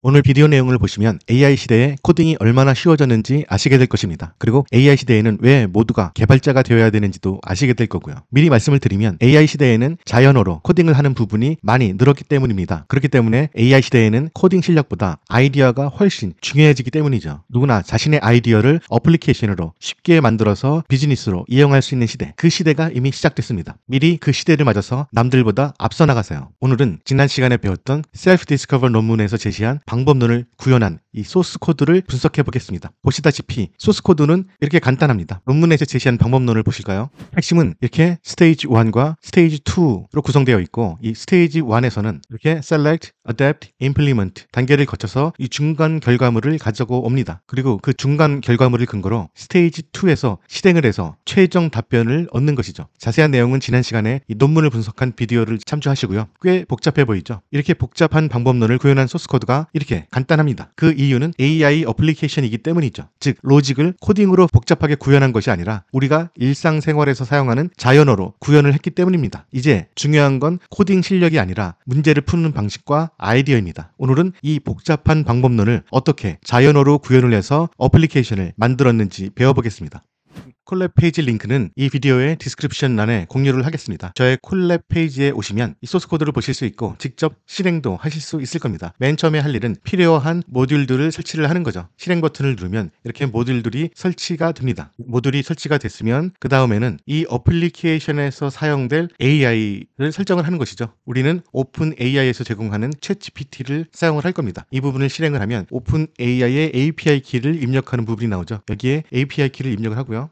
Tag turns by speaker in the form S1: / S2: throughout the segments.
S1: 오늘 비디오 내용을 보시면 AI 시대에 코딩이 얼마나 쉬워졌는지 아시게 될 것입니다. 그리고 AI 시대에는 왜 모두가 개발자가 되어야 되는지도 아시게 될 거고요. 미리 말씀을 드리면 AI 시대에는 자연어로 코딩을 하는 부분이 많이 늘었기 때문입니다. 그렇기 때문에 AI 시대에는 코딩 실력보다 아이디어가 훨씬 중요해지기 때문이죠. 누구나 자신의 아이디어를 어플리케이션으로 쉽게 만들어서 비즈니스로 이용할 수 있는 시대, 그 시대가 이미 시작됐습니다. 미리 그 시대를 맞아서 남들보다 앞서 나가세요. 오늘은 지난 시간에 배웠던 셀프 디스커버 논문에서 제시한 방법론을 구현한 이 소스 코드를 분석해 보겠습니다. 보시다시피 소스 코드는 이렇게 간단합니다. 논문에서 제시한 방법론을 보실까요? 핵심은 이렇게 스테이지 1과 스테이지 2로 구성되어 있고, 이 스테이지 1에서는 이렇게 select, adapt, implement 단계를 거쳐서 이 중간 결과물을 가지고 옵니다. 그리고 그 중간 결과물을 근거로 스테이지 2에서 실행을 해서 최종 답변을 얻는 것이죠. 자세한 내용은 지난 시간에 이 논문을 분석한 비디오를 참조하시고요. 꽤 복잡해 보이죠? 이렇게 복잡한 방법론을 구현한 소스 코드가 이렇게 간단합니다. 그 이유는 AI 어플리케이션이기 때문이죠. 즉, 로직을 코딩으로 복잡하게 구현한 것이 아니라 우리가 일상생활에서 사용하는 자연어로 구현을 했기 때문입니다. 이제 중요한 건 코딩 실력이 아니라 문제를 푸는 방식과 아이디어입니다. 오늘은 이 복잡한 방법론을 어떻게 자연어로 구현을 해서 어플리케이션을 만들었는지 배워보겠습니다. 콜랩 페이지 링크는 이 비디오의 디스크립션란에 공유를 하겠습니다. 저의 콜랩 페이지에 오시면 이 소스 코드를 보실 수 있고 직접 실행도 하실 수 있을 겁니다. 맨 처음에 할 일은 필요한 모듈들을 설치를 하는 거죠. 실행 버튼을 누르면 이렇게 모듈들이 설치가 됩니다. 모듈이 설치가 됐으면 그 다음에는 이 어플리케이션에서 사용될 AI를 설정을 하는 것이죠. 우리는 오픈 AI에서 제공하는 챗GPT를 사용을 할 겁니다. 이 부분을 실행을 하면 오픈 AI의 API 키를 입력하는 부분이 나오죠. 여기에 API 키를 입력을 하고요.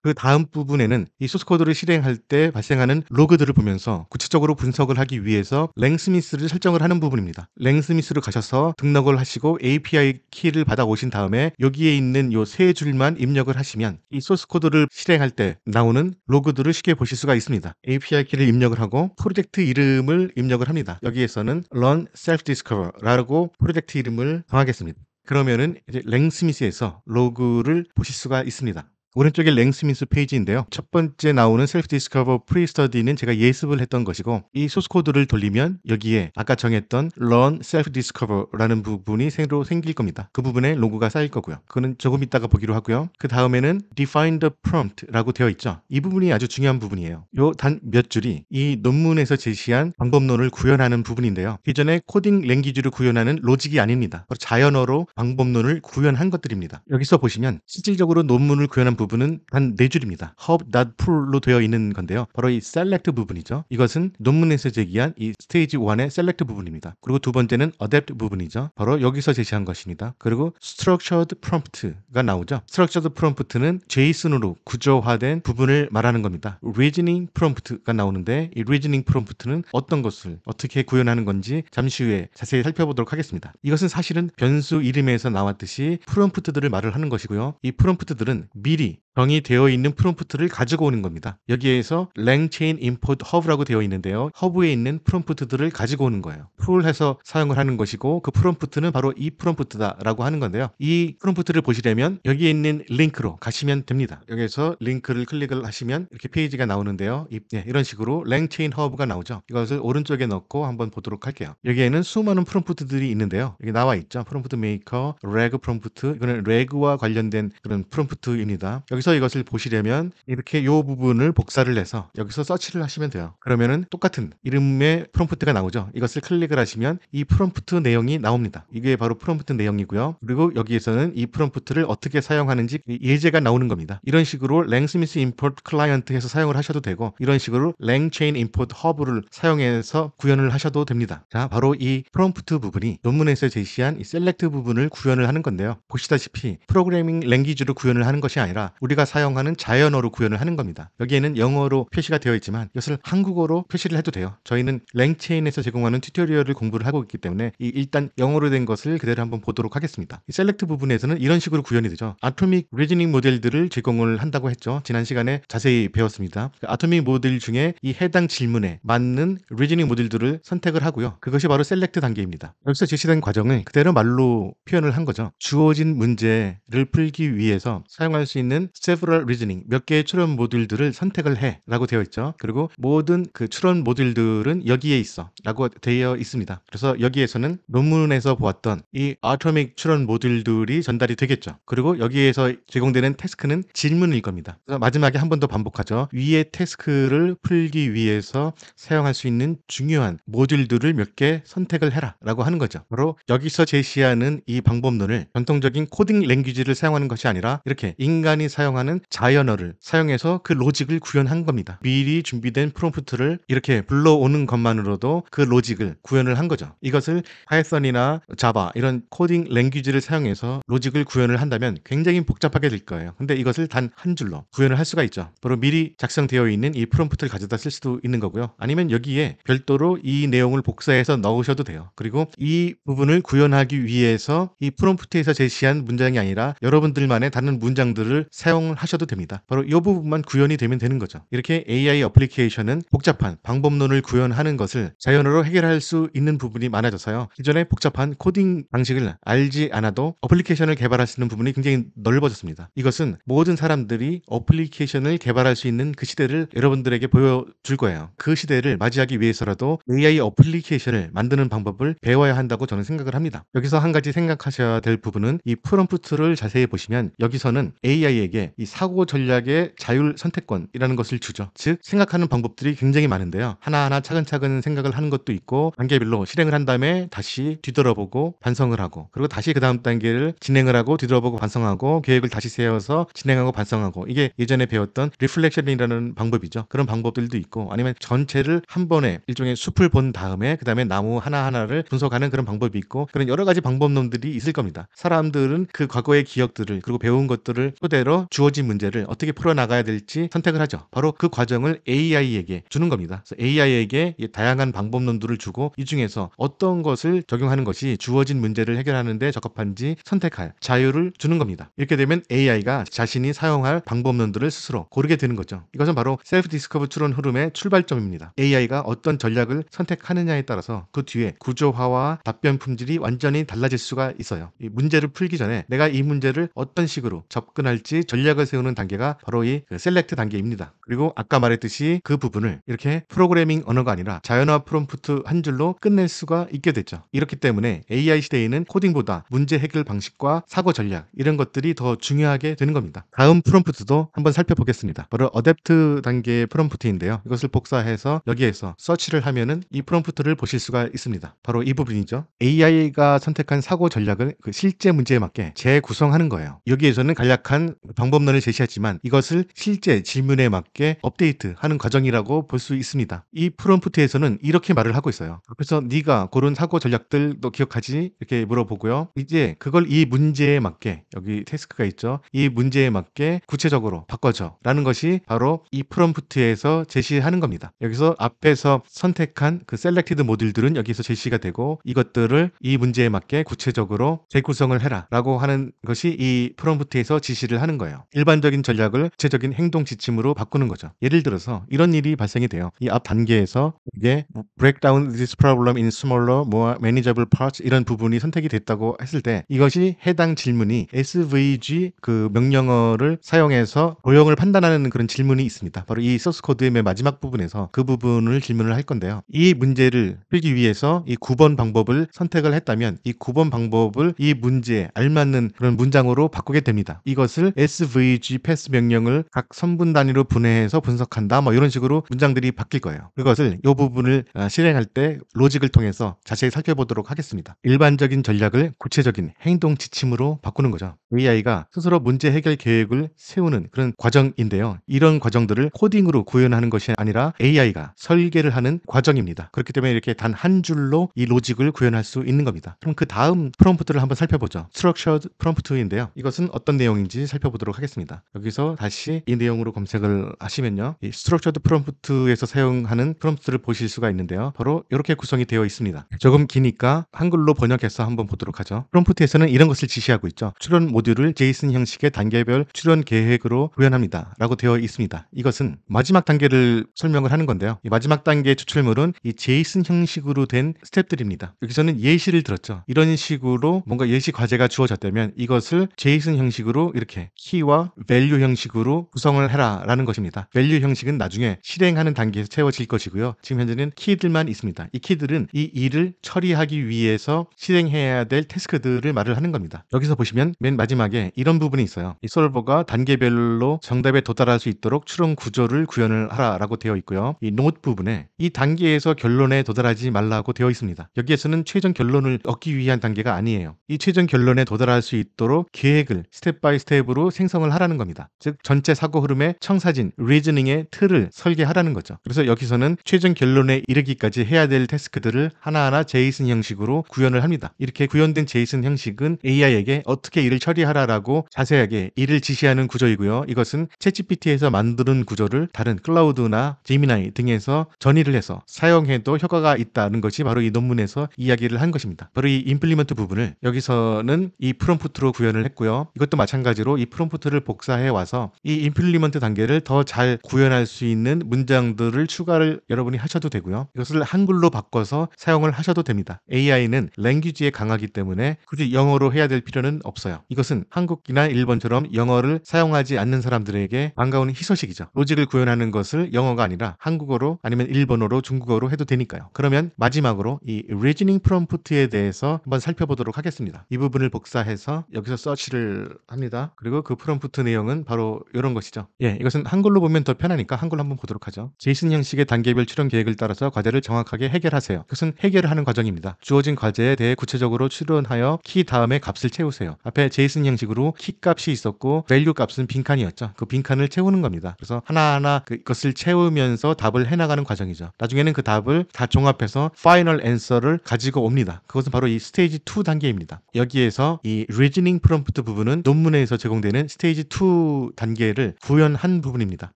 S1: 그 다음 부분에는 이 소스 코드를 실행할 때 발생하는 로그들을 보면서 구체적으로 분석을 하기 위해서 랭스미스를 설정을 하는 부분입니다. 랭스미스로 가셔서 등록을 하시고 API 키를 받아 오신 다음에 여기에 있는 요 세 줄만 입력을 하시면 이 소스 코드를 실행할 때 나오는 로그들을 쉽게 보실 수가 있습니다. API 키를 입력을 하고 프로젝트 이름을 입력을 합니다. 여기에서는 Run Self Discover라고 프로젝트 이름을 정하겠습니다. 그러면은 이제 랭스미스에서 로그를 보실 수가 있습니다. 오른쪽에 랭스미스 페이지인데요. 첫 번째 나오는 셀프 디스커버 프리 스터디는 제가 예습을 했던 것이고, 이 소스 코드를 돌리면 여기에 아까 정했던 Learn Self Discover라는 부분이 새로 생길 겁니다. 그 부분에 로그가 쌓일 거고요. 그거는 조금 이따가 보기로 하고요. 그 다음에는 Define the Prompt라고 되어 있죠. 이 부분이 아주 중요한 부분이에요. 요 단 몇 줄이 이 논문에서 제시한 방법론을 구현하는 부분인데요. 기존의 코딩 랭귀지를 구현하는 로직이 아닙니다. 바로 자연어로 방법론을 구현한 것들입니다. 여기서 보시면 실질적으로 논문을 구현한 부분은 단 4줄입니다. hub, not pull로 되어 있는 건데요. 바로 이 select 부분이죠. 이것은 논문에서 제기한 이 스테이지 1의 select 부분입니다. 그리고 두 번째는 adapt 부분이죠. 바로 여기서 제시한 것입니다. 그리고 structured prompt가 나오죠. structured prompt는 JSON으로 구조화된 부분을 말하는 겁니다. reasoning prompt가 나오는데 이 reasoning prompt는 어떤 것을 어떻게 구현하는 건지 잠시 후에 자세히 살펴보도록 하겠습니다. 이것은 사실은 변수 이름에서 나왔듯이 프롬프트들을 말을 하는 것이고요. 이 프롬프트들은 미리 정의되어 있는 프롬프트를 가지고 오는 겁니다. 여기에서 LangChain Import Hub라고 되어 있는데요. 허브에 있는 프롬프트들을 가지고 오는 거예요. 풀해서 사용을 하는 것이고, 그 프롬프트는 바로 이 프롬프트다라고 하는 건데요. 이 프롬프트를 보시려면 여기에 있는 링크로 가시면 됩니다. 여기에서 링크를 클릭을 하시면 이렇게 페이지가 나오는데요. 이런 식으로 LangChain Hub가 나오죠. 이것을 오른쪽에 넣고 한번 보도록 할게요. 여기에는 수많은 프롬프트들이 있는데요. 여기 나와 있죠. 프롬프트 메이커, 레그 프롬프트. 이거는 레그와 관련된 그런 프롬프트입니다. 여기서 이것을 보시려면 이렇게 이 부분을 복사를 해서 여기서 서치를 하시면 돼요. 그러면은 똑같은 이름의 프롬프트가 나오죠. 이것을 클릭을 하시면 이 프롬프트 내용이 나옵니다. 이게 바로 프롬프트 내용이고요. 그리고 여기에서는 이 프롬프트를 어떻게 사용하는지 예제가 나오는 겁니다. 이런 식으로 랭스미스 임포트 클라이언트 해서 사용을 하셔도 되고, 이런 식으로 랭체인 임포트 허브를 사용해서 구현을 하셔도 됩니다. 자, 바로 이 프롬프트 부분이 논문에서 제시한 이 셀렉트 부분을 구현을 하는 건데요. 보시다시피 프로그래밍 랭귀지로 구현을 하는 것이 아니라 우리가 사용하는 자연어로 구현을 하는 겁니다. 여기에는 영어로 표시가 되어 있지만 이것을 한국어로 표시를 해도 돼요. 저희는 랭체인에서 제공하는 튜토리얼을 공부를 하고 있기 때문에 일단 영어로 된 것을 그대로 한번 보도록 하겠습니다. 이 셀렉트 부분에서는 이런 식으로 구현이 되죠. 아토믹 리즈닝 모델들을 제공을 한다고 했죠. 지난 시간에 자세히 배웠습니다. 그 아토믹 모델 중에 이 해당 질문에 맞는 리즈닝 모델들을 선택을 하고요. 그것이 바로 셀렉트 단계입니다. 여기서 제시된 과정을 그대로 말로 표현을 한 거죠. 주어진 문제를 풀기 위해서 사용할 수 있는 AI는 several reasoning 몇 개의 추론 모듈들을 선택을 해 라고 되어 있죠. 그리고 모든 그 추론 모듈들은 여기에 있어 라고 되어 있습니다. 그래서 여기에서는 논문에서 보았던 이 아토믹 추론 모듈들이 전달이 되겠죠. 그리고 여기에서 제공되는 태스크는 질문일 겁니다. 그래서 마지막에 한 번 더 반복하죠. 위의 태스크를 풀기 위해서 사용할 수 있는 중요한 모듈들을 몇 개 선택을 해라 라고 하는 거죠. 바로 여기서 제시하는 이 방법론을 전통적인 코딩 랭귀지를 사용하는 것이 아니라 이렇게 인간이 사용하는 자연어를 사용해서 그 로직을 구현한 겁니다. 미리 준비된 프롬프트를 이렇게 불러오는 것만으로도 그 로직을 구현을 한 거죠. 이것을 파이썬이나 자바 이런 코딩 랭귀지를 사용해서 로직을 구현을 한다면 굉장히 복잡하게 될 거예요. 근데 이것을 단 한 줄로 구현을 할 수가 있죠. 바로 미리 작성되어 있는 이 프롬프트를 가져다 쓸 수도 있는 거고요. 아니면 여기에 별도로 이 내용을 복사해서 넣으셔도 돼요. 그리고 이 부분을 구현하기 위해서 이 프롬프트에서 제시한 문장이 아니라 여러분들만의 다른 문장들을 사용을 하셔도 됩니다. 바로 이 부분만 구현이 되면 되는 거죠. 이렇게 AI 어플리케이션은 복잡한 방법론을 구현하는 것을 자연어로 해결할 수 있는 부분이 많아져서요. 기존의 복잡한 코딩 방식을 알지 않아도 어플리케이션을 개발할 수 있는 부분이 굉장히 넓어졌습니다. 이것은 모든 사람들이 어플리케이션을 개발할 수 있는 그 시대를 여러분들에게 보여줄 거예요. 그 시대를 맞이하기 위해서라도 AI 어플리케이션을 만드는 방법을 배워야 한다고 저는 생각을 합니다. 여기서 한 가지 생각하셔야 될 부분은 이 프롬프트를 자세히 보시면 여기서는 AI에게 이 사고 전략의 자율 선택권이라는 것을 주죠. 즉 생각하는 방법들이 굉장히 많은데요. 하나하나 차근차근 생각을 하는 것도 있고 단계별로 실행을 한 다음에 다시 뒤돌아보고 반성을 하고 그리고 다시 그 다음 단계를 진행을 하고 뒤돌아보고 반성하고 계획을 다시 세워서 진행하고 반성하고 이게 예전에 배웠던 리플렉션이라는 방법이죠. 그런 방법들도 있고 아니면 전체를 한 번에 일종의 숲을 본 다음에 그 다음에 나무 하나하나를 분석하는 그런 방법이 있고 그런 여러 가지 방법론들이 있을 겁니다. 사람들은 그 과거의 기억들을 그리고 배운 것들을 토대로 주어진 문제를 어떻게 풀어나가야 될지 선택을 하죠. 바로 그 과정을 AI에게 주는 겁니다. 그래서 AI에게 다양한 방법론들을 주고 이 중에서 어떤 것을 적용하는 것이 주어진 문제를 해결하는 데 적합한지 선택할 자유를 주는 겁니다. 이렇게 되면 AI가 자신이 사용할 방법론들을 스스로 고르게 되는 거죠. 이것은 바로 셀프 디스커버 추론 흐름의 출발점입니다. AI가 어떤 전략을 선택하느냐에 따라서 그 뒤에 구조화와 답변 품질이 완전히 달라질 수가 있어요. 이 문제를 풀기 전에 내가 이 문제를 어떤 식으로 접근할지 전략을 세우는 단계가 바로 이 셀렉트 단계입니다. 그리고 아까 말했듯이 그 부분을 이렇게 프로그래밍 언어가 아니라 자연어 프롬프트 한 줄로 끝낼 수가 있게 됐죠. 이렇기 때문에 AI 시대에는 코딩보다 문제 해결 방식과 사고 전략 이런 것들이 더 중요하게 되는 겁니다. 다음 프롬프트도 한번 살펴보겠습니다. 바로 어댑트 단계의 프롬프트인데요. 이것을 복사해서 여기에서 서치를 하면은 이 프롬프트를 보실 수가 있습니다. 바로 이 부분이죠. AI가 선택한 사고 전략을 그 실제 문제에 맞게 재구성하는 거예요. 여기에서는 간략한 방법론을 제시하지만 이것을 실제 질문에 맞게 업데이트하는 과정이라고 볼 수 있습니다. 이 프롬프트에서는 이렇게 말을 하고 있어요. 그래서 네가 고른 사고 전략들도 기억하지? 이렇게 물어보고요. 이제 그걸 이 문제에 맞게 여기 태스크가 있죠. 이 문제에 맞게 구체적으로 바꿔줘 라는 것이 바로 이 프롬프트에서 제시하는 겁니다. 여기서 앞에서 선택한 그 셀렉티드 모듈들은 여기서 제시가 되고 이것들을 이 문제에 맞게 구체적으로 재구성을 해라 라고 하는 것이 이 프롬프트에서 지시를 하는 거예요. 일반적인 전략을 구체적인 행동 지침으로 바꾸는 거죠. 예를 들어서 이런 일이 발생이 돼요. 이 앞 단계에서 이게 break down this problem in smaller, more manageable parts 이런 부분이 선택이 됐다고 했을 때 이것이 해당 질문이 SVG 그 명령어를 사용해서 도형을 판단하는 그런 질문이 있습니다. 바로 이 소스 코드의 맨 마지막 부분에서 그 부분을 질문을 할 건데요. 이 문제를 풀기 위해서 이 9번 방법을 선택을 했다면 이 9번 방법을 이 문제에 알맞는 그런 문장으로 바꾸게 됩니다. 이것을 SVG 패스 명령을 각 선분 단위로 분해해서 분석한다. 뭐 이런 식으로 문장들이 바뀔 거예요. 그것을 이 부분을 실행할 때 로직을 통해서 자세히 살펴보도록 하겠습니다. 일반적인 전략을 구체적인 행동 지침으로 바꾸는 거죠. AI가 스스로 문제 해결 계획을 세우는 그런 과정인데요. 이런 과정들을 코딩으로 구현하는 것이 아니라 AI가 설계를 하는 과정입니다. 그렇기 때문에 이렇게 단 한 줄로 이 로직을 구현할 수 있는 겁니다. 그럼 그 다음 프롬프트를 한번 살펴보죠. Structured Prompt인데요. 이것은 어떤 내용인지 살펴보도록 하겠습니다. 여기서 다시 이 내용으로 검색을 하시면요. 이 Structured Prompt에서 사용하는 프롬프트를 보실 수가 있는데요. 바로 이렇게 구성이 되어 있습니다. 조금 기니까 한글로 번역해서 한번 보도록 하죠. 프롬프트에서는 이런 것을 지시하고 있죠. 추론 모듈을 제이슨 형식의 단계별 출현 계획으로 구현합니다 라고 되어 있습니다. 이것은 마지막 단계를 설명을 하는 건데요. 이 마지막 단계의 추출물은 이 제이슨 형식으로 된 스텝들입니다. 여기서는 예시를 들었죠. 이런 식으로 뭔가 예시 과제가 주어졌다면 이것을 제이슨 형식으로 이렇게 키와 밸류 형식으로 구성을 해라 라는 것입니다. 밸류 형식은 나중에 실행하는 단계에서 채워질 것이고요. 지금 현재는 키들만 있습니다. 이 키들은 이 일을 처리하기 위해서 실행해야 될 태스크들을 말을 하는 겁니다. 여기서 보시면 맨 마지막에 이런 부분이 있어요. 이 솔버가 단계별로 정답에 도달할 수 있도록 추론 구조를 구현을 하라라고 되어 있고요. 이 노트 부분에 이 단계에서 결론에 도달하지 말라고 되어 있습니다. 여기에서는 최종 결론을 얻기 위한 단계가 아니에요. 이 최종 결론에 도달할 수 있도록 계획을 스텝 바이 스텝으로 생성을 하라는 겁니다. 즉 전체 사고 흐름의 청사진, 리즈닝의 틀을 설계하라는 거죠. 그래서 여기서는 최종 결론에 이르기까지 해야 될 태스크들을 하나하나 제이슨 형식으로 구현을 합니다. 이렇게 구현된 제이슨 형식은 AI에게 어떻게 일을 처리하라라고 자세하게 일을 지시하는 구조이고요. 이것은 챗GPT에서 만드는 구조를 다른 클라우드나 제미나이 등에서 전이를 해서 사용해도 효과가 있다는 것이 바로 이 논문에서 이야기를 한 것입니다. 바로 이 임플리먼트 부분을 여기서는 이 프롬프트로 구현을 했고요. 이것도 마찬가지로 이 프롬프트를 복사해 와서 이 임플리먼트 단계를 더 잘 구현할 수 있는 문장들을 추가를 여러분이 하셔도 되고요. 이것을 한글로 바꿔서 사용을 하셔도 됩니다. AI는 랭귀지에 강하기 때문에 굳이 영어로 해야 될 필요는 없어요. 이것은 한국이나 일본처럼 영어를 사용하지 않는 사람들에게 반가운 희소식이죠. 로직을 구현하는 것을 영어가 아니라 한국어로 아니면 일본어로 중국어로 해도 되니까요. 그러면 마지막으로 이 리즈닝 프롬프트에 대해서 한번 살펴보도록 하겠습니다. 이 부분을 복사해서 여기서 서치를 합니다. 그리고 그 프롬프트 내용은 바로 이런 것이죠. 이것은 한글로 보면 더 편하니까 한글로 한번 보도록 하죠. 제이슨 형식의 단계별 출현 계획을 따라서 과제를 정확하게 해결하세요. 그것은 해결을 하는 과정입니다. 주어진 과제에 대해 구체적으로 추론하여 키 다음에 값을 채우세요. 앞에 제이슨 형식으로 키 값이 있었고 밸류 값은 빈칸이었죠. 그 빈칸을 채우는 겁니다. 그래서 하나하나 그것을 채우면서 답을 해나가는 과정이죠. 나중에는 그 답을 다 종합해서 파이널 앤서를 가지고 옵니다. 그것은 바로 이 스테이지 2 단계입니다. 여기에서 이 리즈닝 프롬프트 부분은 논문에서 제공되는 스테이지 2 단계를 구현한 부분입니다.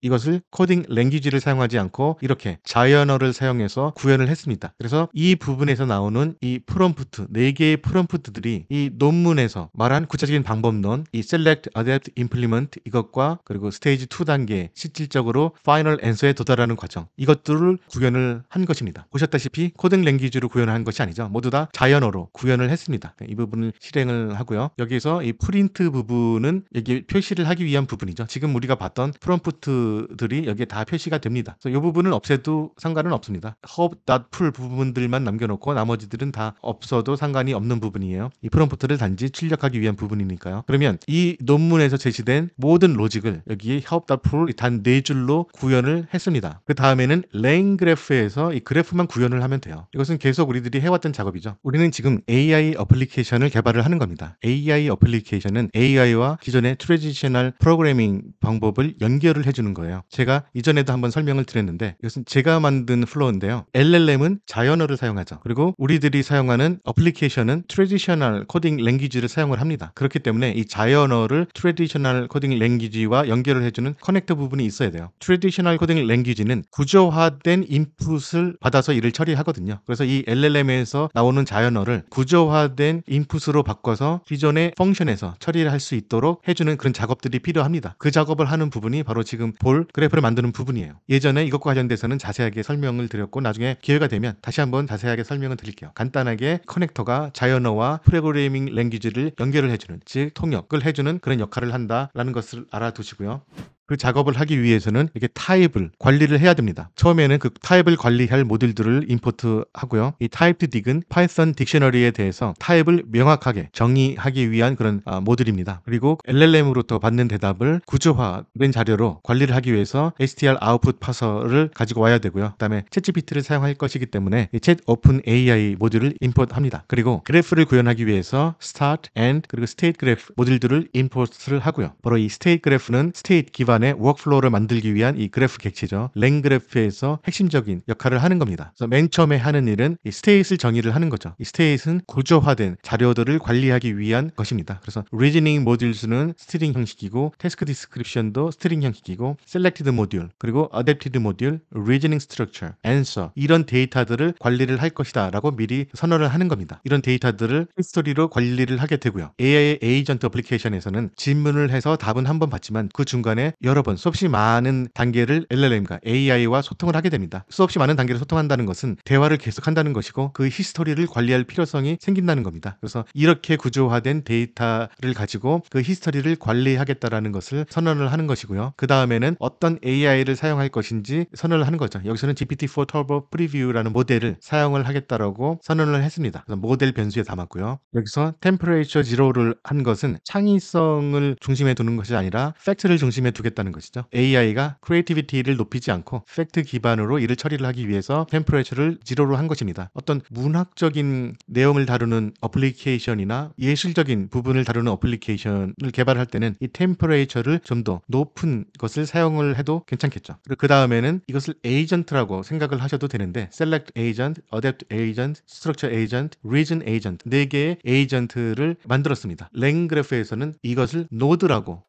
S1: 이것을 코딩 랭귀지를 사용하지 않고 이렇게 자연어를 사용해서 구현을 했습니다. 그래서 이 부분에서 나오는 이 프롬프트, 4개의 프롬프트들이 이 논문에서 말한 구체적인 방법론, 이 select, adapt, implement 이것과 그리고 스테이지 2 단계 실질적으로 파이널 앤서에 도달하는 과정, 이것들을 구현을 한 것입니다. 보셨다시피 코딩 랭귀지로 구현한 것이 아니죠. 모두 다 자연어로 구현을 했습니다. 이 부분을 실행을 하고요. 여기서 이 프린트 부분은 여기 표시를 하기 위한 부분이죠. 지금 우리가 봤던 프롬프트들이 여기에 다 표시가 됩니다. 그래서 이 부분을 없애도 상관은 없습니다. hub.pull 부분들만 남겨놓고 나머지들은 다 없어도 상관이 없는 부분이에요. 이 프롬프트를 단지 출력하기 위한 부분이니까요. 그러면 이 논문에서 제시된 모든 로직을 여기에 hub.pull 단 4줄로 구현을 했습니다. 그 다음에는 레인 그래프에서 이 그래프만 구현을 하면 돼요. 이것은 계속 우리들이 해왔던 작업이죠. 우리는 지금 AI 어플리케이션을 개발을 하는 겁니다. AI 어플리케이션은 AI와 기존의 트레디셔널 프로그래밍 방법을 연결을 해주는 거예요. 제가 이전에도 한번 설명을 드렸는데 이것은 제가 만든 플로우인데요. LLM은 자연어를 사용하죠. 그리고 우리들이 사용하는 어플리케이션은 트레디셔널 코딩 랭귀지를 사용을 합니다. 그렇기 때문에 이 자연어를 트레디셔널 코딩 랭귀지와 연결을 해주는 커넥터 부분이 있어야 돼요. 트레디셔널 코딩 랭귀지는 구조화된 인풋을 받아서 일을 처리하거든요. 그래서 이 LLM에서 나오는 자연어를 구조화된 인풋으로 바꿔서 기존의 펑션에서 처리를 할 수 있도록 해주는 그런 작업들이 필요합니다. 그 작업을 하는 부분이 바로 지금 볼 그래프를 만드는 부분이에요. 예전에 이것과 관련돼서는 자세하게 설명을 드렸고 나중에 기회가 되면 다시 한번 자세하게 설명을 드릴게요. 간단하게 커넥터가 자연어와 프로그래밍 랭귀지를 연결을 해주는, 즉 통역을 해주는 그런 역할을 한다라는 것을 알아두시고요. 그 작업을 하기 위해서는 이렇게 타입을 관리를 해야 됩니다. 처음에는 그 타입을 관리할 모듈들을 임포트 하고요. 이 타입드 딕은 파이썬 딕셔너리에 대해서 타입을 명확하게 정의하기 위한 그런 모듈입니다. 그리고 LLM으로부터 받는 대답을 구조화된 자료로 관리를 하기 위해서 str 아웃풋 파서를 가지고 와야 되고요. 그다음에 챗GPT를 사용할 것이기 때문에 이 챗 오픈 AI 모듈을 임포트합니다. 그리고 그래프를 구현하기 위해서 start, end, 그리고 state 그래프 모듈들을 임포트를 하고요. 바로 이 state 그래프는 state 기반 동안의 워크플로우를 만들기 위한 이 그래프 객체죠. 랭그래프에서 핵심적인 역할을 하는 겁니다. 그래서 맨 처음에 하는 일은 이 스테이트를 정의를 하는 거죠. 이 스테이트는 구조화된 자료들을 관리하기 위한 것입니다. 그래서 리즈닝 모듈스는 스트링 형식이고 태스크 디스크립션도 스트링 형식이고 셀렉티드 모듈 그리고 어댑티드 모듈, 리즈닝 스트럭처, 앤서 이런 데이터들을 관리를 할 것이다 라고 미리 선언을 하는 겁니다. 이런 데이터들을 히스토리로 관리를 하게 되고요. AI 에이전트 어플리케이션에서는 질문을 해서 답은 한 번 받지만 그 중간에 여러 번 수없이 많은 단계를 LLM과 AI와 소통을 하게 됩니다. 수없이 많은 단계를 소통한다는 것은 대화를 계속한다는 것이고 그 히스토리를 관리할 필요성이 생긴다는 겁니다. 그래서 이렇게 구조화된 데이터를 가지고 그 히스토리를 관리하겠다라는 것을 선언을 하는 것이고요. 그 다음에는 어떤 AI를 사용할 것인지 선언을 하는 거죠. 여기서는 GPT-4 Turbo Preview라는 모델을 사용을 하겠다라고 선언을 했습니다. 그래서 모델 변수에 담았고요. 여기서 Temperature Zero를 한 것은 창의성을 중심에 두는 것이 아니라 팩트를 중심에 두겠다는 것이죠. AI가 크리에이티비티를 높이지 않고 팩트 기반으로 일을 처리를 하기 위해서 템퍼레이처를 제로로 한 것입니다. 어떤 문학적인 내용을 다루는 어플리케이션이나 예술적인 부분을 다루는 어플리케이션을 개발할 때는 이 템퍼레이처를 좀 더 높은 것을 사용을 해도 괜찮겠죠. 그리고 그 다음에는 이것을 에이전트라고 생각을 하셔도 되는데 Select Agent, Adapt Agent, Structure Agent, Reason Agent 4개의 에이전트를 만들었습니다. 랭그래프에서는 이것을 노드라고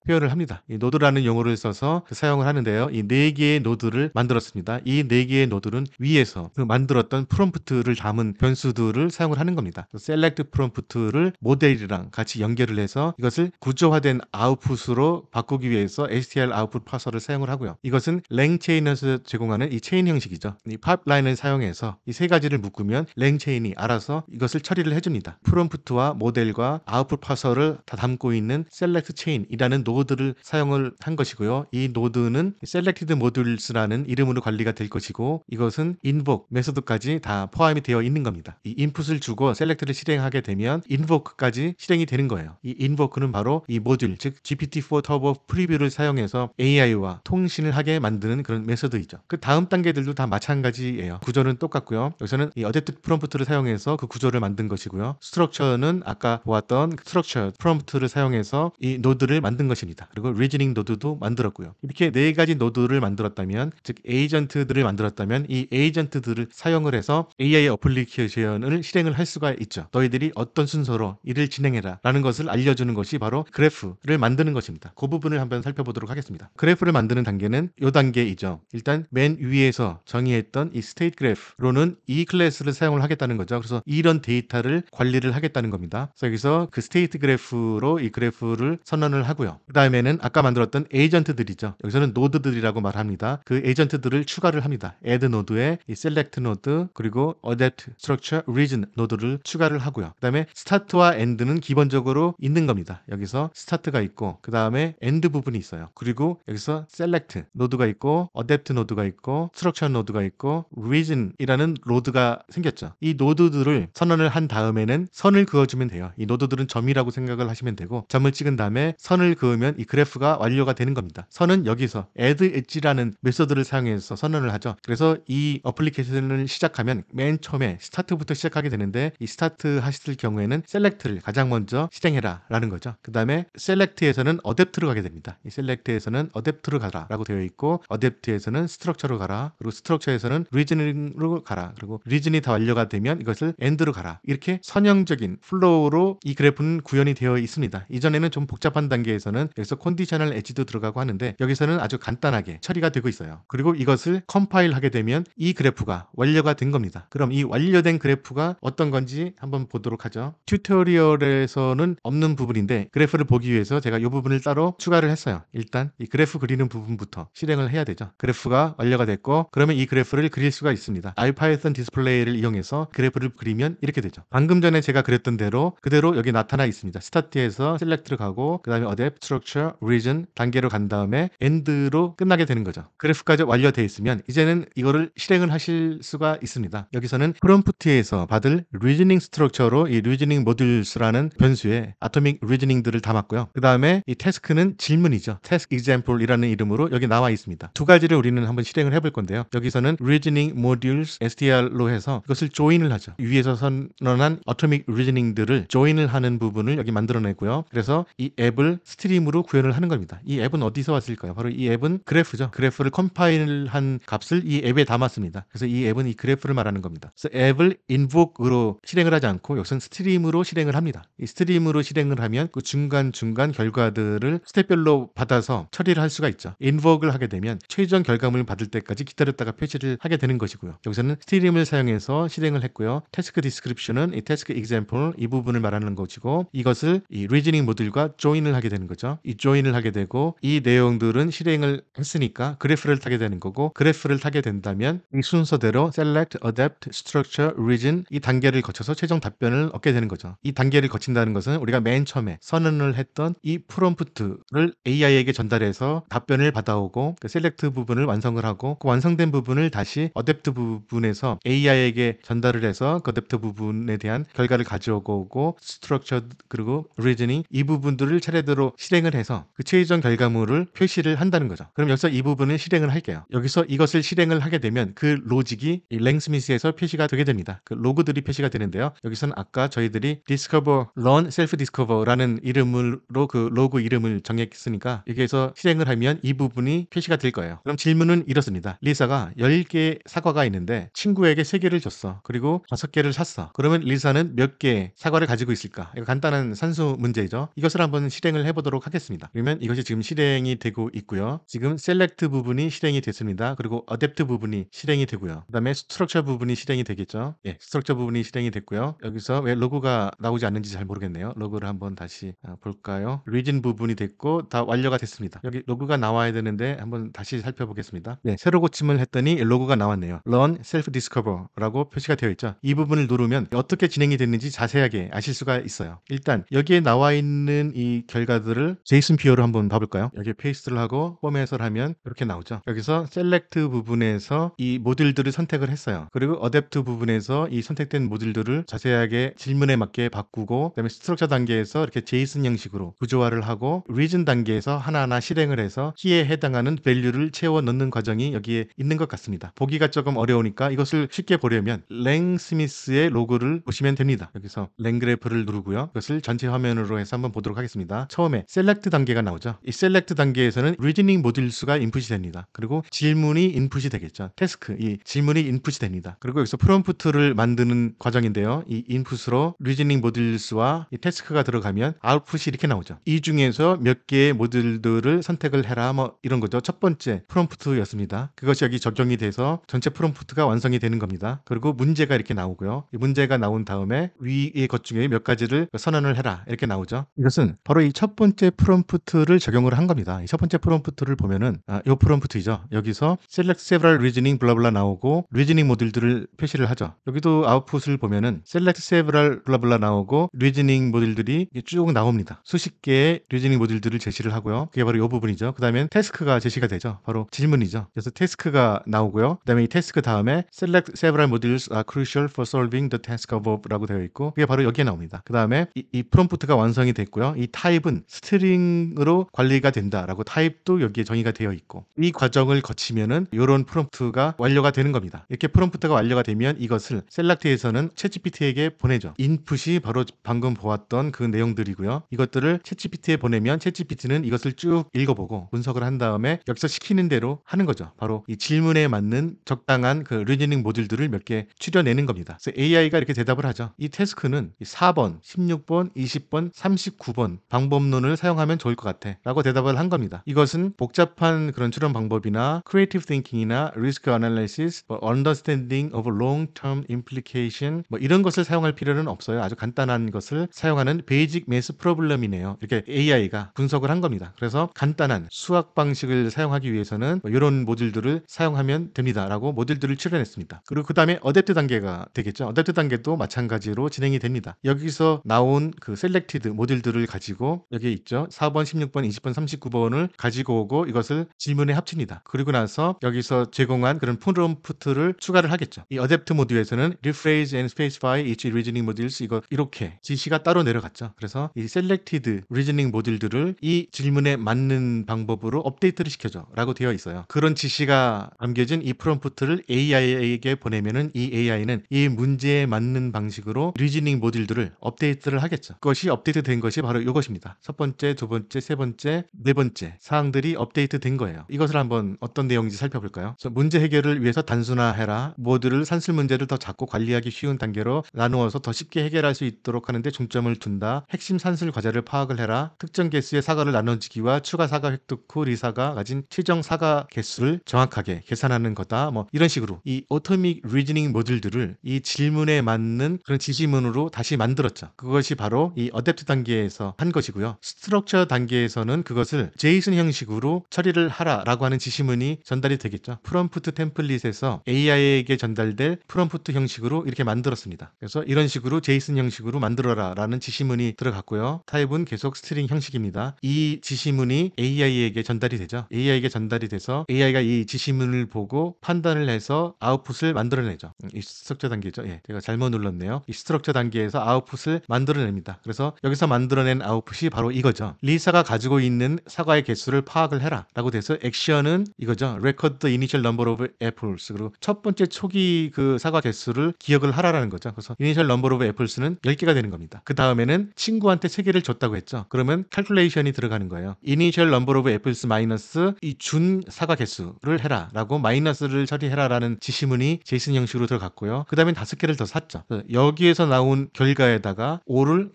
S1: 표현을 합니다. 이 노드라는 용어를 써서 사용을 하는데요. 이 4개의 노드를 만들었습니다. 이 4개의 노드는 위에서 그 만들었던 프롬프트를 담은 변수들을 사용을 하는 겁니다. 셀렉트 프롬프트를 모델이랑 같이 연결을 해서 이것을 구조화된 아웃풋으로 바꾸기 위해서 str 아웃풋 파서를 사용을 하고요. 이것은 랭체인에서 제공하는 이 체인 형식이죠. 이 파이프라인을 사용해서 이 세 가지를 묶으면 랭체인이 알아서 이것을 처리를 해줍니다. 프롬프트와 모델과 아웃풋 파서를 다 담고 있는 셀렉트 체인이라는 노드를 사용을 한 것이고요. 이 노드는 Selected Modules라는 이름으로 관리가 될 것이고 이것은 invoke 메소드까지 다 포함이 되어 있는 겁니다. 이 인풋을 주고 select를 실행하게 되면 invoke까지 실행이 되는 거예요. 이 invoke는 바로 이 모듈, 즉 GPT-4 Turbo Preview를 사용해서 AI와 통신을 하게 만드는 그런 메소드이죠. 그 다음 단계들도 다 마찬가지예요. 구조는 똑같고요. 여기서는 이 Adapted Prompt를 사용해서 그 구조를 만든 것이고요. Structure는 아까 보았던 Structure Prompt를 사용해서 이 노드를 만든 것입니다. 그리고 리즈닝 노드도 만들었고요. 이렇게 4가지 노드를 만들었다면, 즉 에이전트들을 만들었다면 이 에이전트들을 사용을 해서 AI 어플리케이션을 실행을 할 수가 있죠. 너희들이 어떤 순서로 일을 진행해라 라는 것을 알려주는 것이 바로 그래프를 만드는 것입니다. 그 부분을 한번 살펴보도록 하겠습니다. 그래프를 만드는 단계는 이 단계이죠. 일단 맨 위에서 정의했던 이 스테이트 그래프로는 이 클래스를 사용을 하겠다는 거죠. 그래서 이런 데이터를 관리를 하겠다는 겁니다. 그래서 여기서 그 스테이트 그래프로 이 그래프를 선언을 하고요. 그 다음에는 아까 만들었던 에이전트들이죠. 여기서는 노드들이라고 말합니다. 그 에이전트들을 추가를 합니다. add 노드에 이 select 노드 그리고 adapt, structure, reason 노드를 추가를 하고요. 그 다음에 start와 end는 기본적으로 있는 겁니다. 여기서 start가 있고 그 다음에 end 부분이 있어요. 그리고 여기서 select 노드가 있고 adapt 노드가 있고 structure 노드가 있고 reason이라는 노드가 생겼죠. 이 노드들을 선언을 한 다음에는 선을 그어주면 돼요. 이 노드들은 점이라고 생각을 하시면 되고 점을 찍은 다음에 선을 그으면 이 그래프가 완료가 되는 겁니다. 선은 여기서 add edge라는 메소드를 사용해서 선언을 하죠. 그래서 이 어플리케이션을 시작하면 맨 처음에 스타트부터 시작하게 되는데 이 스타트 하실 경우에는 select를 가장 먼저 실행해라 라는 거죠. 그 다음에 select에서는 adapt로 가게 됩니다. 이 select에서는 adapt로 가라 라고 되어 있고 adapt에서는 structure로 가라 그리고 structure에서는 reasoning으로 가라 그리고 reason이 다 완료가 되면 이것을 end로 가라 이렇게 선형적인 플로우로 이 그래프는 구현이 되어 있습니다. 이전에는 좀 복잡한 단계에서는 여기서 컨디셔널 엣지도 들어가고 하는데 여기서는 아주 간단하게 처리가 되고 있어요. 그리고 이것을 컴파일 하게 되면 이 그래프가 완료가 된 겁니다. 그럼 이 완료된 그래프가 어떤 건지 한번 보도록 하죠. 튜토리얼에서는 없는 부분인데 그래프를 보기 위해서 제가 이 부분을 따로 추가를 했어요. 일단 이 그래프 그리는 부분부터 실행을 해야 되죠. 그래프가 완료가 됐고 그러면 이 그래프를 그릴 수가 있습니다. IPython 디스플레이를 이용해서 그래프를 그리면 이렇게 되죠. 방금 전에 제가 그렸던 대로 그대로 여기 나타나 있습니다. 스타트에서 셀렉트로 가고 그 다음에 adapt, structure, reason 단계로 간 다음에 end로 끝나게 되는 거죠. 그래프까지 완료되어 있으면 이제는 이거를 실행을 하실 수가 있습니다. 여기서는 프롬프트에서 받을 reasoning structure로 이 reasoning modules라는 변수에 atomic reasoning들을 담았고요. 그 다음에 이 task는 질문이죠. task example이라는 이름으로 여기 나와 있습니다. 두 가지를 우리는 한번 실행을 해볼 건데요. 여기서는 reasoning modules str로 해서 이것을 join을 하죠. 위에서 선언한 atomic reasoning들을 join을 하는 부분을 여기 만들어내고요. 그래서 이 앱을 스트림으로 이름으로 구현을 하는 겁니다. 이 앱은 어디서 왔을까요? 바로 이 앱은 그래프죠. 그래프를 컴파일한 값을 이 앱에 담았습니다. 그래서 이 앱은 이 그래프를 말하는 겁니다. 그래서 앱을 invoke으로 실행을 하지 않고 여기서는 스트림으로 실행을 합니다. 이 스트림으로 실행을 하면 그 중간중간 결과들을 스텝별로 받아서 처리를 할 수가 있죠. invoke를 하게 되면 최종 결과물을 받을 때까지 기다렸다가 표시를 하게 되는 것이고요. 여기서는 스트림을 사용해서 실행을 했고요. 태스크 디스크립션은 이 태스크 example 이 부분을 말하는 것이고 이것을 이 리즈닝 모듈과 조인을 하게 되는 거죠. 이 조인을 하게 되고 이 내용들은 실행을 했으니까 그래프를 타게 되는 거고 그래프를 타게 된다면 이 순서대로 select, adapt, structure, reason 이 단계를 거쳐서 최종 답변을 얻게 되는 거죠. 이 단계를 거친다는 것은 우리가 맨 처음에 선언을 했던 이 프롬프트를 AI에게 전달해서 답변을 받아오고 그 셀렉트 부분을 완성을 하고 그 완성된 부분을 다시 어댑트 부분에서 AI에게 전달을 해서 그 어댑트 부분에 대한 결과를 가져오고 스트럭처 그리고 리즈닝 이 부분들을 차례대로 실행을 해서 그 최종 결과물을 표시를 한다는 거죠. 그럼 여기서 이 부분을 실행을 할게요. 여기서 이것을 실행을 하게 되면 그 로직이 이 랭스미스에서 표시가 되게 됩니다. 그 로그들이 표시가 되는데요. 여기서는 아까 저희들이 discover, learn, self-discover라는 이름으로 그 로그 이름을 정했으니까 여기에서 실행을 하면 이 부분이 표시가 될 거예요. 그럼 질문은 이렇습니다. 리사가 10개 사과가 있는데 친구에게 3개를 줬어. 그리고 5개를 샀어. 그러면 리사는 몇 개의 사과를 가지고 있을까? 이거 간단한 산수 문제죠. 이것을 한번 실행을 해보도록 하겠습니다. 그러면 이것이 지금 실행이 되고 있고요. 지금 셀렉트 부분이 실행이 됐습니다. 그리고 어댑트 부분이 실행이 되고요. 그 다음에 스트럭처 부분이 실행이 되겠죠. 예, 스트럭처 부분이 실행이 됐고요. 여기서 왜 로그가 나오지 않는지 잘 모르겠네요. 로그를 한번 다시 볼까요? 리진 부분이 됐고 다 완료가 됐습니다. 여기 로그가 나와야 되는데 한번 다시 살펴보겠습니다. 네, 새로 고침을 했더니 로그가 나왔네요. Learn Self Discover라고 표시가 되어 있죠. 이 부분을 누르면 어떻게 진행이 됐는지 자세하게 아실 수가 있어요. 일단 여기에 나와 있는 이 결과들을 JSON 뷰어로 한번 봐볼까요? 여기에 페이스트를 하고 포맷을 하면 이렇게 나오죠. 여기서 셀렉트 부분에서 이 모듈들을 선택을 했어요. 그리고 어댑트 부분에서 이 선택된 모듈들을 자세하게 질문에 맞게 바꾸고 그다음에 스트럭처 단계에서 이렇게 JSON 형식으로 구조화를 하고 리즌 단계에서 하나하나 실행을 해서 키에 해당하는 밸류를 채워 넣는 과정이 여기에 있는 것 같습니다. 보기가 조금 어려우니까 이것을 쉽게 보려면 랭스미스의 로고를 보시면 됩니다. 여기서 랭그래프를 누르고요. 이것을 전체 화면으로 해서 한번 보도록 하겠습니다. 처음에 셀렉트 단계가 나오죠. 이 셀렉트 단계에서는 리즈닝 모듈 수가 인풋이 됩니다. 그리고 질문이 인풋이 되겠죠. 태스크, 이 질문이 인풋이 됩니다. 그리고 여기서 프롬프트를 만드는 과정인데요. 이 인풋으로 리즈닝 모듈 수와 이 태스크가 들어가면 아웃풋이 이렇게 나오죠. 이 중에서 몇 개의 모듈들을 선택을 해라 뭐 이런 거죠. 첫 번째 프롬프트였습니다. 그것이 여기 적용이 돼서 전체 프롬프트가 완성이 되는 겁니다. 그리고 문제가 이렇게 나오고요. 이 문제가 나온 다음에 위의 것 중에 몇 가지를 선언을 해라 이렇게 나오죠. 이것은 바로 이 첫 번째 프롬프트를 적용을 한 겁니다. 이 첫 번째 프롬프트를 보면은 이 프롬프트이죠. 여기서 select several reasoning 블라블라 나오고 리즈닝 모듈들을 표시를 하죠. 여기도 아웃풋을 보면은 select several 블라블라 나오고 리즈닝 모듈들이 쭉 나옵니다. 수십 개의 리즈닝 모듈들을 제시를 하고요. 그게 바로 이 부분이죠. 그 다음에 태스크가 제시가 되죠. 바로 질문이죠. 그래서 태스크가 나오고요. 그 다음에 이 태스크 다음에 select several modules are crucial for solving the task above 라고 되어 있고 그게 바로 여기에 나옵니다. 그 다음에 이 프롬프트가 완성이 됐고요. 이 타입은 스트링으로 관리가 된다라고 타입도 여기에 정의가 되어 있고 이 과정을 거치면은 이런 프롬프트가 완료가 되는 겁니다. 이렇게 프롬프트가 완료가 되면 이것을 셀렉트에서는 챗GPT에게 보내죠. 인풋이 바로 방금 보았던 그 내용들이고요. 이것들을 챗GPT에 보내면 챗GPT는 이것을 쭉 읽어보고 분석을 한 다음에 여기서 시키는 대로 하는 거죠. 바로 이 질문에 맞는 적당한 그 리즈닝 모듈들을 몇 개 추려내는 겁니다. 그래서 AI가 이렇게 대답을 하죠. 이 태스크는 4번, 16번, 20번, 39번 방법론을 사용하면 좋을 것 같아 라고 대답을 한 겁니다. 이것은 복잡한 그런 추론 방법이나 creative thinking이나 risk analysis, understanding of long-term implication 이런 것을 사용할 필요는 없어요. 아주 간단한 것을 사용하는 basic math problem이네요. 이렇게 AI가 분석을 한 겁니다. 그래서 간단한 수학 방식을 사용하기 위해서는 이런 모듈들을 사용하면 됩니다 라고 모듈들을 추려냈습니다. 그리고 그 다음에 어댑트 단계가 되겠죠. 어댑트 단계도 마찬가지로 진행이 됩니다. 여기서 나온 그 셀렉티드 모듈들을 가지고 여기에 있죠. 4번, 16번, 20번, 39번을 가지고 오고 이것을 질문에 합칩니다. 그리고 나서 여기서 제공한 그런 프롬프트를 추가를 하겠죠. 이 어댑트 모듈에서는 rephrase and specify each reasoning modules 이거 이렇게 지시가 따로 내려갔죠. 그래서 이 셀렉티드 리즈닝 모듈들을 이 질문에 맞는 방법으로 업데이트를 시켜줘 라고 되어 있어요. 그런 지시가 담겨진 이 프롬프트를 AI에게 보내면은 이 AI는 이 문제에 맞는 방식으로 리즈닝 모듈들을 업데이트를 하겠죠. 그것이 업데이트 된 것이 바로 이것입니다. 첫 번째, 두 번째, 세 번째, 네 번째 사항들이 업데이트 된 거예요. 이것을 한번 어떤 내용인지 살펴볼까요? 그래서 문제 해결을 위해서 단순화해라. 모듈을 산술 문제를 더 작고 관리하기 쉬운 단계로 나누어서 더 쉽게 해결할 수 있도록 하는데 중점을 둔다. 핵심 산술 과제를 파악을 해라. 특정 개수의 사과를 나눠주기와 추가 사과 획득 후 리사가 가진 최종 사과 개수를 정확하게 계산하는 거다. 뭐 이런 식으로 이 오토믹 리즈닝 모듈들을 이 질문에 맞는 그런 지시문으로 다시 만들었죠. 그것이 바로 이 어댑트 단계에서 한 것이고요. 스트럭처 단계에서는 그것을 제이슨 형식으로 처리를 하라라고 하는 지시문이 전달이 되겠죠. 프롬프트 템플릿에서 AI에게 전달될 프롬프트 형식으로 이렇게 만들었습니다. 그래서 이런 식으로 제이슨 형식으로 만들어라라는 지시문이 들어갔고요. 타입은 계속 스트링 형식입니다. 이 지시문이 AI에게 전달이 되죠. AI에게 전달이 돼서 AI가 이 지시문을 보고 판단을 해서 아웃풋을 만들어내죠. 이 스트럭처 단계죠. 예, 제가 잘못 눌렀네요. 이 스트럭처 단계에서 아웃풋을 만들어냅니다. 그래서 여기서 만들어낸 아웃풋이 바로 이거죠. 리사가 가지고 있는 사과의 개수를 파악을 해라 라고 돼서 액션은 이거죠. Record the initial number of apples. 그리고 첫 번째 초기 그 사과 개수를 기억을 하라라는 거죠. 그래서 initial number of apples는 10개가 되는 겁니다. 그 다음에는 친구한테 3개를 줬다고 했죠. 그러면 calculation이 들어가는 거예요. initial number of apples 마이너스 이 준 사과 개수를 해라 라고 마이너스를 처리해라 라는 지시문이 제이슨 형식으로 들어갔고요. 그 다음에 5개를 더 샀죠. 여기에서 나온 결과에다가 5를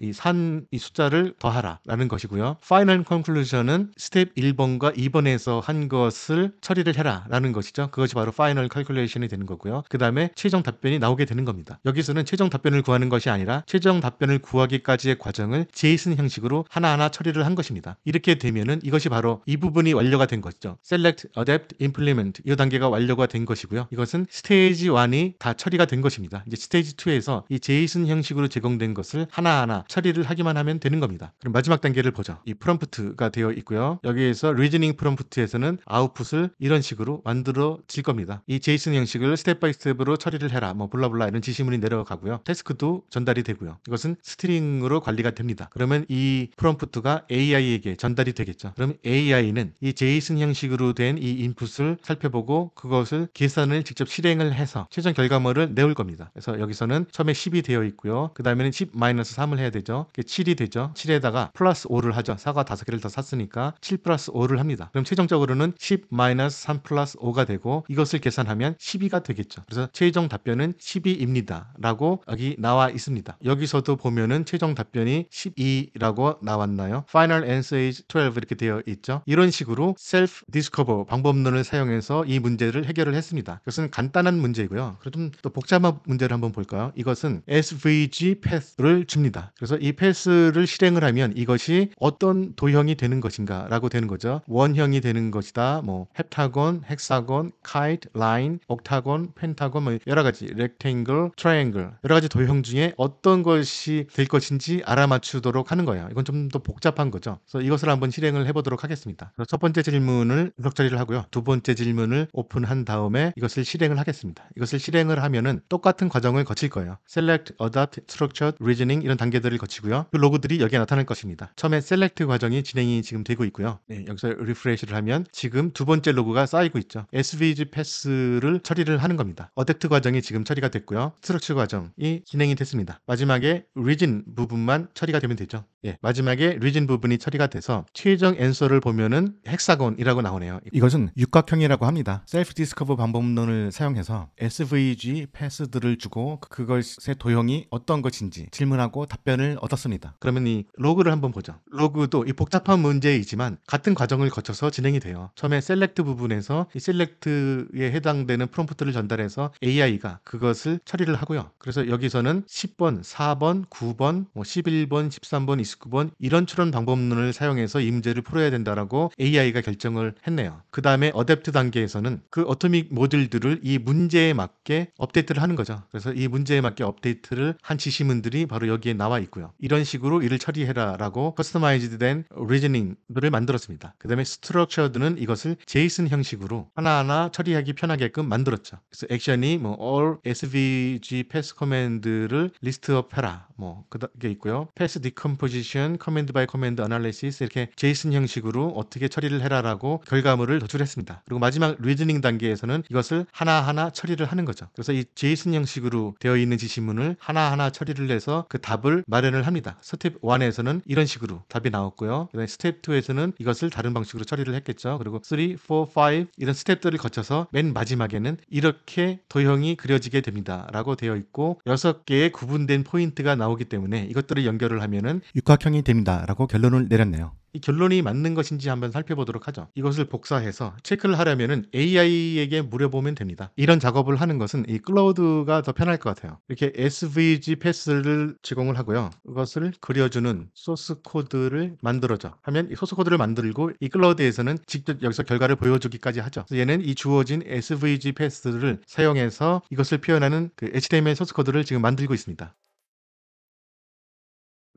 S1: 이 숫자를 더하라 라는 것이고요. Final conclusion은 스텝 1번과 2번에서 한 것을 처리를 해라 라는 것이죠. 그것이 바로 Final calculation이 되는 거고요. 그 다음에 최종 답변이 나오게 되는 겁니다. 여기서는 최종 답변을 구하는 것이 아니라 최종 답변을 구하기까지의 과정을 제이슨 형식으로 하나하나 처리를 한 것입니다. 이렇게 되면은 이것이 바로 이 부분이 완료가 된 것이죠. Select, Adapt, Implement 이 단계가 완료가 된 것이고요. 이것은 스테이지 1이 다 처리가 된 것입니다. 이제 스테이지 2에서 이 제이슨 형식으로 제공된 것을 하나하나 처리를 하기만 하면 되는 겁니다. 그럼 마지막 단계를 보죠. 이 프롬프트가 되어 있고요. 여기에서 리즈닝 프롬프트에서는 아웃풋을 이런 식으로 만들어질 겁니다. 이 제이슨 형식을 스텝 바이 스텝으로 처리를 해라. 뭐 블라블라 이런 지시문이 내려가고요. 태스크도 전달이 되고요. 이것은 스트링으로 관리가 됩니다. 그러면 이 프롬프트가 AI에게 전달이 되겠죠. 그럼 AI는 이 제이슨 형식으로 된 이 인풋을 살펴보고 그것을 계산을 직접 실행을 해서 최종 결과물을 내올 겁니다. 그래서 여기서는 처음에 10이 되어 있고요. 그 다음에는 10-3을 해야 되죠. 7이 되죠. 7에다가 플러스 5를 하죠. 사과 5개를 더 샀으니까 7 플러스 5를 합니다. 그럼 최종적으로는 10-3 플러스 5가 되고 이것을 계산하면 12가 되겠죠. 그래서 최종 답변은 12입니다. 라고 여기 나와 있습니다. 여기서도 보면은 최종 답변이 12라고 나왔나요? Final answer is 12 이렇게 되어 있죠. 이런 식으로 self discover 방법론을 사용해서 이 문제를 해결을 했습니다. 이것은 간단한 문제이고요. 그럼 좀 또 복잡한 문제를 한번 볼까요? 이것은 SVG path를 줍니다. 그래서 이 패스를 실행을 하면 이것이 어떤 도형이 되는 것인가 라고 되는 거죠. 원형이 되는 것이다. 뭐 헵타곤, 헥사곤, 카이트, 라인, 옥타곤, 펜타곤 뭐 여러 가지 렉탱글, 트라이앵글 여러 가지 도형 중에 어떤 것이 될 것인지 알아맞추도록 하는 거예요. 이건 좀 더 복잡한 거죠. 그래서 이것을 한번 실행을 해보도록 하겠습니다. 그래서 첫 번째 질문을 분석 처리를 하고요. 두 번째 질문을 오픈한 다음에 이것을 실행을 하겠습니다. 이것을 실행을 하면은 똑같은 과정을 거칠 거예요. Select, Adapt, Structured, Reasoning 이런 단계들을 거치고요. 그 로그들이 여기에 나타날 것입니다. 처음에 Select 과정이 진행이 지금 되고 있고요. 네, 여기서 리프레시를 하면 지금 두 번째 로그가 쌓이고 있죠. SVG 패스를 처리를 하는 겁니다. Adapt 과정이 지금 처리가 됐고요. Structure 과정이 진행이 됐습니다. 마지막에 Reason 부분만 처리가 되면 되죠. 예, 마지막에 Reason 부분이 처리가 돼서 최종 앤서를 보면은 헥사곤이라고 나오네요.
S2: 이것은 육각형이라고 합니다. 셀프 디스커버 방법론을 사용해서 SVG 패스들을 주고 그것의 도형이 어떤 것인지 질문하고 답변을 얻었습니다.
S1: 그러면 이 로그를 한번 보죠. 로그도 이 복잡한 문제이지만 같은 과정을 거쳐서 진행이 돼요. 처음에 셀렉트 부분에서 이 셀렉트에 해당되는 프롬프트를 전달해서 AI가 그것을 처리를 하고요. 그래서 여기서는 10번, 4번, 9번, 11번, 13번, 29번 이런 추론 방법론을 사용해서 이 문제를 풀어야 된다라고 AI가 결정을 했네요. 그 다음에 어댑트 단계에서는 그 어토믹 모듈들을 이 문제에 맞게 업데이트를 하는 거죠. 그래서 이 문제에 맞게 업데이트를 한 지시문들이 바로 여기에 나와 있고요. 이런 식으로 일을 처리해라 라고 커스터마이즈드 된 리저닝들을 만들었습니다. 그 다음에 스트럭처드는 이것을 제이슨 형식으로 하나하나 처리하기 편하게끔 만들었죠. 그래서 액션이 뭐 all svg pass command를 리스트업 해라 그게 있고요. pass decomposition, command by command analysis 이렇게 제이슨 형식으로 어떻게 처리를 해라라고 결과물을 도출했습니다. 그리고 마지막 리즈닝 단계에서는 이것을 하나하나 처리를 하는 거죠. 그래서 이 제이슨 형식으로 되어 있는 지시문을 하나하나 처리를 해서 그 답을 마련을 합니다. 스텝 1에서는 이런 식으로 답이 답이 나왔고요. 그다음에 스텝 2에서는 이것을 다른 방식으로 처리를 했겠죠. 그리고 3, 4, 5 이런 스텝들을 거쳐서 맨 마지막에는 이렇게 도형이 그려지게 됩니다. 라고 되어 있고 6개의 구분된 포인트가 나오기 때문에 이것들을 연결을 하면은
S2: 육각형이 됩니다. 라고 결론을 내렸네요.
S1: 이 결론이 맞는 것인지 한번 살펴보도록 하죠. 이것을 복사해서 체크를 하려면은 AI에게 물어보면 됩니다. 이런 작업을 하는 것은 이 클라우드가 더 편할 것 같아요. 이렇게 SVG 패스를 제공을 하고요. 이것을 그려주는 소스 코드를 만들어줘 하면 이 소스 코드를 만들고 이 클라우드에서는 직접 여기서 결과를 보여주기까지 하죠. 그래서 얘는 이 주어진 SVG 패스를 사용해서 이것을 표현하는 그 HTML 소스 코드를 지금 만들고 있습니다.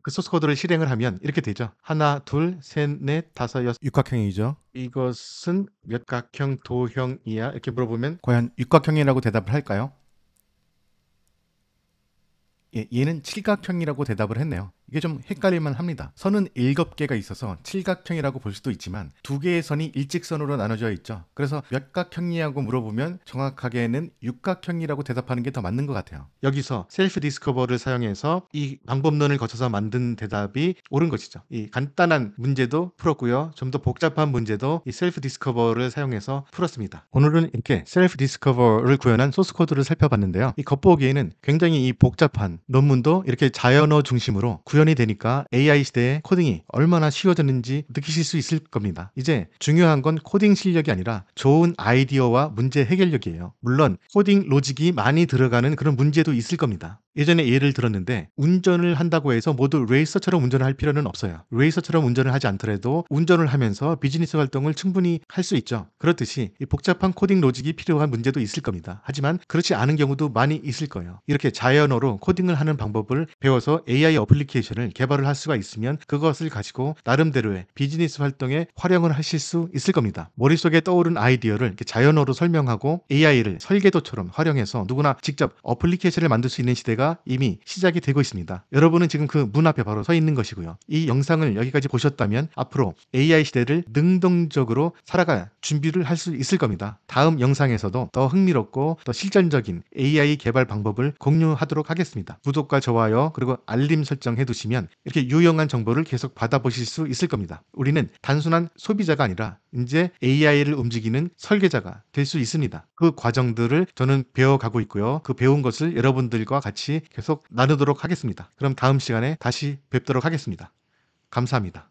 S1: 그 소스 코드를 실행을 하면 이렇게 되죠. 하나, 둘, 셋, 넷, 다섯, 여섯.
S2: 육각형이죠.
S1: 이것은 몇 각형 도형이야? 이렇게 물어보면
S2: 과연 육각형이라고 대답을 할까요? 예, 얘는 칠각형이라고 대답을 했네요. 이게 좀 헷갈릴만 합니다. 선은 7개가 있어서 칠각형이라고 볼 수도 있지만 2개의 선이 일직선으로 나눠져 있죠. 그래서 몇 각형이냐고 물어보면 정확하게는 육각형이라고 대답하는 게 더 맞는 것 같아요.
S1: 여기서 셀프 디스커버를 사용해서 이 방법론을 거쳐서 만든 대답이 옳은 것이죠. 이 간단한 문제도 풀었고요. 좀 더 복잡한 문제도 이 셀프 디스커버를 사용해서 풀었습니다. 오늘은 이렇게 셀프 디스커버를 구현한 소스 코드를 살펴봤는데요. 이 겉보기에는 굉장히 이 복잡한 논문도 이렇게 자연어 중심으로 구현이 되니까 AI 시대의 코딩이 얼마나 쉬워졌는지 느끼실 수 있을 겁니다. 이제 중요한 건 코딩 실력이 아니라 좋은 아이디어와 문제 해결력이에요. 물론 코딩 로직이 많이 들어가는 그런 문제도 있을 겁니다. 예전에 예를 들었는데 운전을 한다고 해서 모두 레이서처럼 운전을 할 필요는 없어요. 레이서처럼 운전을 하지 않더라도 운전을 하면서 비즈니스 활동을 충분히 할 수 있죠. 그렇듯이 이 복잡한 코딩 로직이 필요한 문제도 있을 겁니다. 하지만 그렇지 않은 경우도 많이 있을 거예요. 이렇게 자연어로 코딩을 하는 방법을 배워서 AI 어플리케이션을 개발을 할 수가 있으면 그것을 가지고 나름대로의 비즈니스 활동에 활용을 하실 수 있을 겁니다. 머릿속에 떠오른 아이디어를 이렇게 자연어로 설명하고 AI를 설계도처럼 활용해서 누구나 직접 어플리케이션을 만들 수 있는 시대가 이미 시작이 되고 있습니다. 여러분은 지금 그 문 앞에 바로 서 있는 것이고요. 이 영상을 여기까지 보셨다면 앞으로 AI 시대를 능동적으로 살아갈 준비를 할 수 있을 겁니다. 다음 영상에서도 더 흥미롭고 더 실전적인 AI 개발 방법을 공유하도록 하겠습니다. 구독과 좋아요 그리고 알림 설정해 두시면 이렇게 유용한 정보를 계속 받아보실 수 있을 겁니다. 우리는 단순한 소비자가 아니라 이제 AI를 움직이는 설계자가 될 수 있습니다. 그 과정들을 저는 배워가고 있고요. 그 배운 것을 여러분들과 같이 계속 나누도록 하겠습니다. 그럼 다음 시간에 다시 뵙도록 하겠습니다. 감사합니다.